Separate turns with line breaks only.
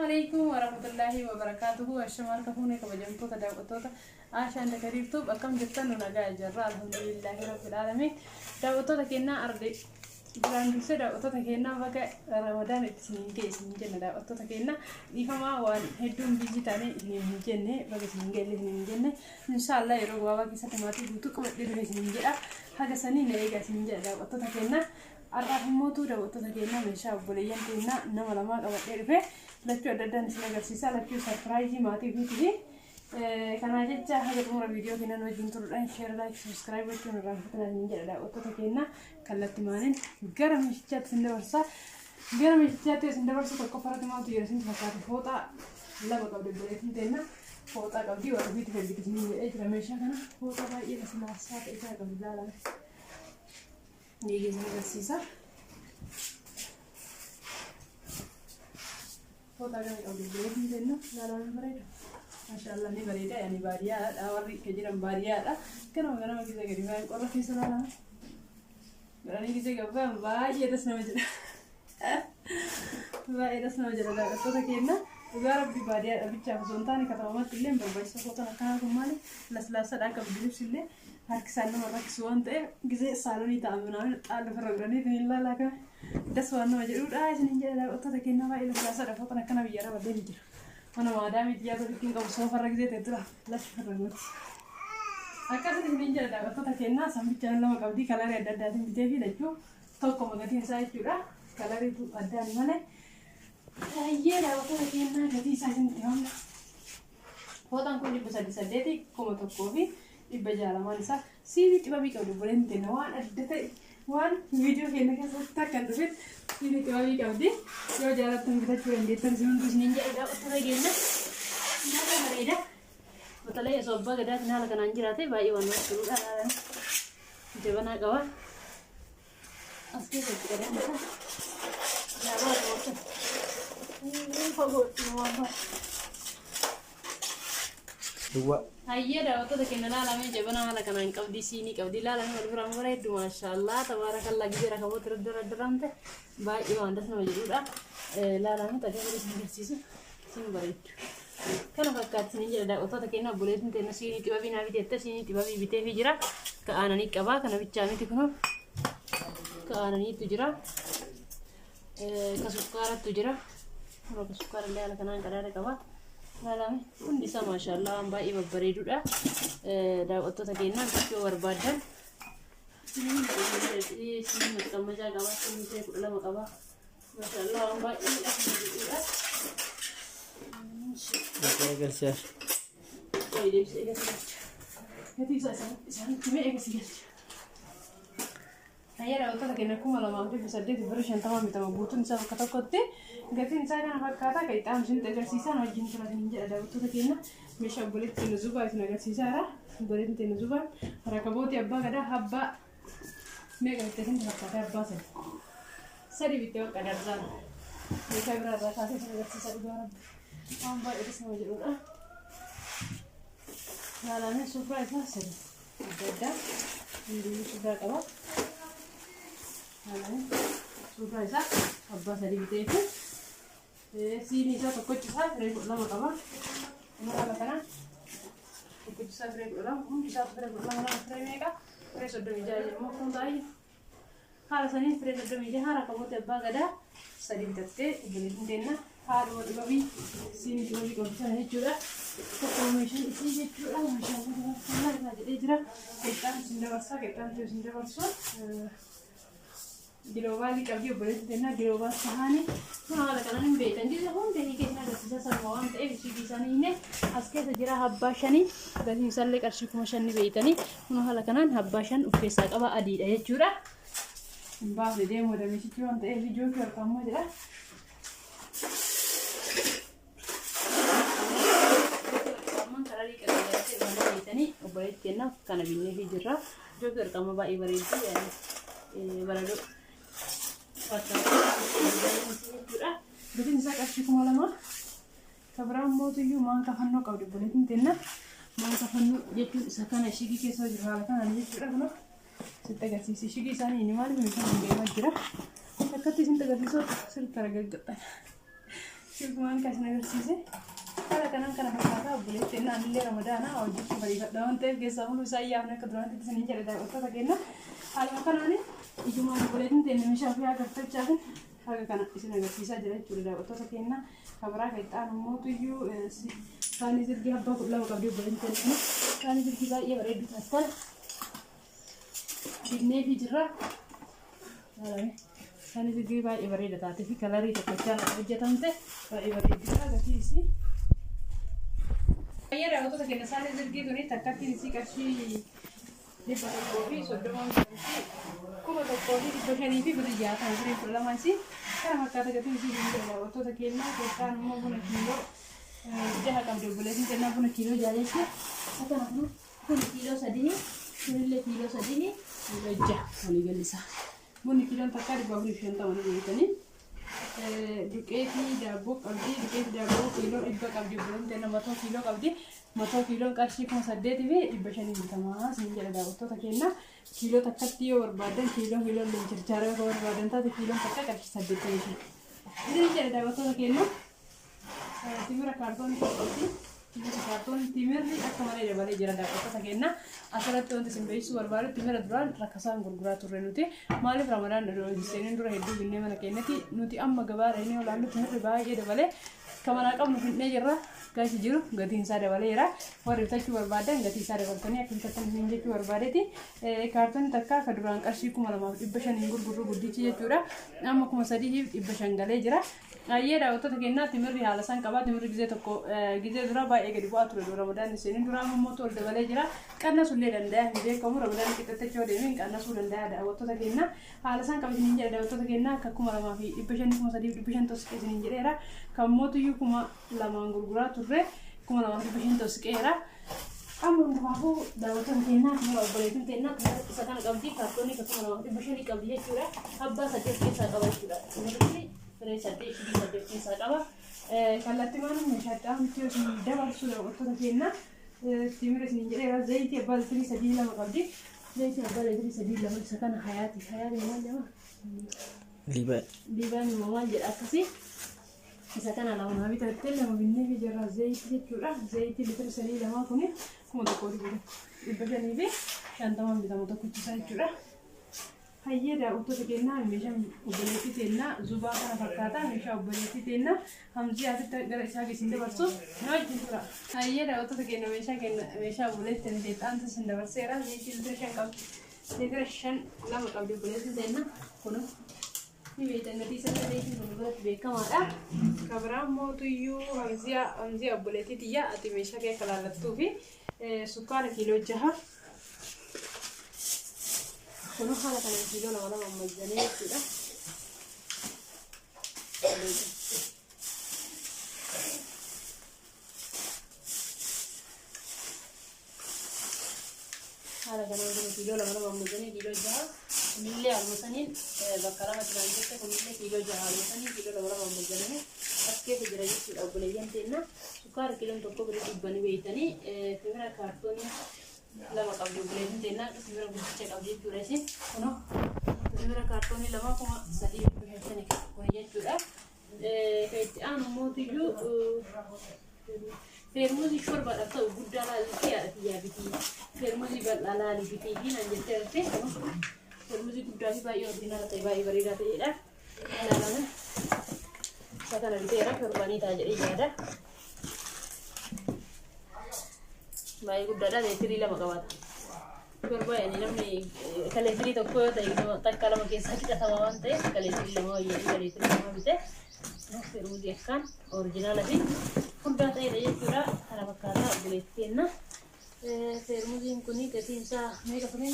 عليكم ورحمة الله وبركاته. الشمال كفوني كبجمتو تداوتوتا عشان تكريتوب أكم جبتن ونجا جرا الحمد لله رب العالمين. داوتوتا كنا أرضي جران بسه داوتوتا كنا بقى رمضان السنين كيسين جنة داوتوتا كنا يفهمها وان هدوم بيجي تاني سنين جنة بقى سنين جنة سنين جنة إن شاء الله يروق بابا كيسة تماتي بوتو كبر سنين جنة حاجة سنين نيجا سنين جنة داوتوتا كنا أراه موتو داوتوتا كنا من شاف بليان كنا نما لما قبل إرفع لكن أدران سنجار سيسا لكن سرپرايزي ماتي بيتي كان أجد هذا الأمر فيديو كنا نوجين ترى شير لايك سبسكرايب وكنا رافقنا نيجي دا وتتكينا كلت مانين جرم يشتت سندورسا جرم يشتت سندورسا تكفرت ما تيرسين فكات فوتا لا بقى بدبرتين تنا فوتا قبدي وربيت في البيت نيجي إيش رميشة كنا فوتا باي إيه بس ناسات إيش قبل لا لا نيجي سنجار سيسا فوتا كنا قبل بدبرتين تنا لا لا نبريد ما شاء الله نبريده يعني باريا أوري كجيران باريا كنا كذا قريبا قرر في سنة براني كذا قبل باجي رسنا مجرى باجي رسنا مجرى ده أصلا كنا وقارب في باريا أبي تشاف زونتاني كتامات اللين بس فوتنا كنا كمالي لا صدق قبل بيجي اللين هرك سالنا مرة كسوان تأ كذا سالوني تامنا على فرقاني تنين لا لا كا ده سوان مجرى وده سنين ده أصلا كنا باجي لا صدق فوتنا كنا بيجرا بدين جرا أنا ما دام يتجاه تركين كم سوف ركزت تطلع لا شكرا لك. أكثر من جل ده بس تكينا سامي channel لما كودي كلام ada dari video لجو توكم مغادي saya juga كلام itu ada di mana? Iya dah waktu tekina jadi saya sendirian. Fotoan kau bisa disadeti como tokovi di bajaran mana sih tiba tiba kau boleh tenawan ada one video kena kan tak kan tuh ini tiba tiba kau di yo jalan tengah kita cuci di tengah sini tu sini ada waktu tekina nada mereda betul ya sobat kita kenal kan anjir ate bayi warna dulu kan coba nak kawan asli kita ada masa ya waktu ini fokus nama
dua.
Iya dah waktu itu kena lah lama coba nak kan angkau di sini kau di lah lama berapa orang itu masyaallah tabarakallah gitu lah kamu terderan teh baik itu anda sama jadi udah lah lama tadi aku di sini sini baik kan aku kat sini jadi dah waktu itu kena boleh tu kena sini tiba tiba nabi tiada sini tiba tiba bete hijra ke anak ni kaba kena bicara ni tu ke anak ni tu jera ke sukar tu jera kalau ke sukar le ala kena ada kaba malam pun bisa masyaallah mbak ibu beri dulu dah waktu tadi nak keluar badan ini sini macam macam kawan sini saya pula mak kawan masyaallah mbak ini dah dulu
Oke guys ya.
Oh ini bisa ikat jadi saya cuma ikat sih Ayah dah waktu tadi nak malam malam bisa dia versi yang tamam itu butun saya kata kote Gatin saya kan apa kata kita mungkin tegar sisa nojin kalau ninja ada waktu tadi na misal boleh tenuzuba itu naga sisa lah boleh tenuzuba rakabot ya abba kada habba mega tehin habba abba sih sari video kada zan misal berada kasih naga sisa dua abba itu semua jadi udah lalanya surprise lah sih beda ini sudah kawan lalanya surprise lah abba sari video itu sini saya takut cuma frame lama kawan, mana katakan, takut cuma frame lama, bisa frame lama frame mereka, frame sudah menjadi mau kundai, kalau sini frame sudah menjadi hara kamu tebak ada, sedih terke, boleh dengar, haru juga bi, sini juga bi kalau saya juga, information isi juga, masyaallah, kalau jadi jera, kita sudah bersa, global kami boleh dengar global sahani, mana ada kanan betan jadi hon deh kita ada sisa sama orang teh bisa ini, asal sejarah habbasan ini, dan misalnya kasih kumasan ini betan ini, mana ada kanan habbasan ukesat apa adi daya curah, bah deh modal mesti cuman teh video kau kamu aja. Kamu kalau di kerja itu mana betan ini, boleh tenang karena bini hijrah, juga kamu bah ibarat itu ya, ibarat Betul saya kasih kemalam kabar mau tu you mang kafanno kau di boleh tinna mang kafanno jadi sakana shigi keso jual kan ani juga kan kita kasih shigi sani ini malu macam ni macam Kakak tu cinta kat situ, saya teragak Shilkumaan kan isin agarsiise. Haala kanaan kana fakkaataa obboleetti inni anillee ramadaana hojjechuu bariifadha waan ta'eef keessaa hunduu isaa yaafne akka duraatti isiniin jedhe daawwattoota kenna. Haaluma kanaan ijumaan obboleettiin teenne meeshaa fi agartachaa fi haga kana isin agarsiisaa jira jechuudha daawwattoota kenna. Kabiraa keessaan immoo tuyyuu saanii sirgii abbaa kudha lama qabdii obboleettiin teenne saanii sirgii baay'ee bareedu taasisan binnee fi jirra. Saanii sirgii baay'ee bareeda taatee fi kalarii tokkochaan hojjetamte baay'ee bareedudha gatii isii. Ayyee daawwattoota kenna saanii sirgii tuni takkatti isii qarshii 100 fi 30 kuma tokkoo fi 500 fi 60 fi 2 kana fakkaata gatii isii daawwattoota kenna keessaan immoo buna kiiloo jaha qabdi obboleettiin teennaa buna kiiloo jaaleessi akkana kun kiiloo 3 kunillee kiiloo 3 jaha walii galisa bunni kiiloon takkaa 450 beekanii duqeetii daabboo qabdi duqeetii daabboo kiiloo 100 qabdi obboleettiin teennaa 100 kiiloo qabdi 100 kiiloon qarshii 8,000 fi 550 siin jedha daawwattoota kenna kiiloo takkatti yoo barbaadan kiiloon leencirchaara yoo barbaadan taate kiiloon takka qarshii 8,000 siin jedha daawwattoota kenna. Timira kaartoonii keessatti timirri akka malee dabalee jira daawwattoota kenna. Asirratti wanti isin beeksisuu barbaadu timira duraan rakkasaan gurguraa turre nuti maaliif ramadaan seeneen dura hedduu binnee mana keenyatti nuti amma gabaadha inni olaannu timirri baay'ee dabalee kamanaa qabnu finnee jirra gaasi jiru gatiin isaa dabaleera warri bitachuu barbaadan gatii isaa dabaltanii akka bitattan hin jechuu barbaadeeti kaartoonii takka akka duraan qarshii 2,500 gurgurru guddichi jechuudha amma 3,500 galee jira. Ayyee daawwattoota kennaa timirri haala isaan qabaa timirri gizee tokko gizee dura baay'ee gadi bu'aa ture dura ramadaan seenin dura ammoo ol dabalee jira qannasullee danda'a hin beekamu ramadaan qixxattachuu deemin qannasuu danda'a daawwattoota kennaa haala isaan qaba isiniin jedha daawwattoota kennaa akka 2,500 3,500 tosqee isiniin jedheera kan mootuyyuu 2,000 gurguraa turre 2,500 tosqeera. Amma hundumaafuu daawwattoota kennaa timira obboleettiin teennaa isa kana qabdi kaartoonii 2,500 qabdi jechuudha abbaa 8 keessaa qaba jechuudha. Saddeet keessaa qaba. Kallattii maaliif meeshaadhaan miti isin dabarsuu daawwattoota kenna. Timira isin jedheera zayitii abbaa litrii 3 qabdi. Zayitii abbaa litrii 3 isa kana hayaati. Hayaati maal jedhama? Liibaan immoo maal jedha akkasii. Isa kana lama bitattee lama binnee fi jirra zayitii jechuudha. Zayitii litrii 2 kuni 1,500 fi 50 bitama tokkichisaa jechuudha. Hayyee daawwattoota kennaa meeshaan obboleettii teennaa zubaa kana fakkaata meeshaa obboleettii teennaa hamziyaatitti gara isaa geessin dabarsu na wajjin tura. Hayyee daawwattoota kenna meeshaa obboleettii teennaa ta'antu isin dabarseera zayitii litira 5 qabdi litira 5 lama qabdi obboleettii teennaa kun ni beektan gatii isaa zayitiin kun biratti beekamaadha. Kabiraan mootuyyuu hamziyaa obboleettii tiyyaa ati meeshaa kee akka laallattuu fi sukkaara kiiloo 6 Kuno haala kana kiiloo 2 ammayyanee jechuudha. Haala kana kiiloo 2 ammayyanee kiiloo 6 millee almusaniin bakka lama jiran jecha kunillee kiiloo 6 almusanii kiiloo 2 ammayyanee as keessa jira jechuudha obboleeyyan teennaa sukkaara kiiloon tokko bira dhibbanii beeytanii timira kaartoonii lama qabdi obboleettiin teennaa timira guddicha qabdi jechuudha isin kuno timira kaartoonii 2,350 kun jechuudha. Itti aanu mootiyyuu feermuuzii shorbaadhaaf ta'u guddaa laallitti yaadati yaabitii feermuuzii bal'aa laallitii fi naan jettee argite feermuuzii guddaa fi baay'ee ordinaala ta'e baay'ee bareedaa ta'edha. Ilaalame isa kana biteera shorbanii ta'a jedhee yaada. Baay'ee guddaadha leetirii 2 qabaata. Shorbaayanii namni kaleetirii tokko yoo ta'e takka 2 keessaa fixatama waan ta'eef kaleetirii 2 wayyaanii leetirii 2 bite feermuuzii akkaan orijinaala fi guddaa ta'edha jechuudha. Kana fakkaataa obboleettii teennaa feermuuziin kun gatiin isaa meeqa ture?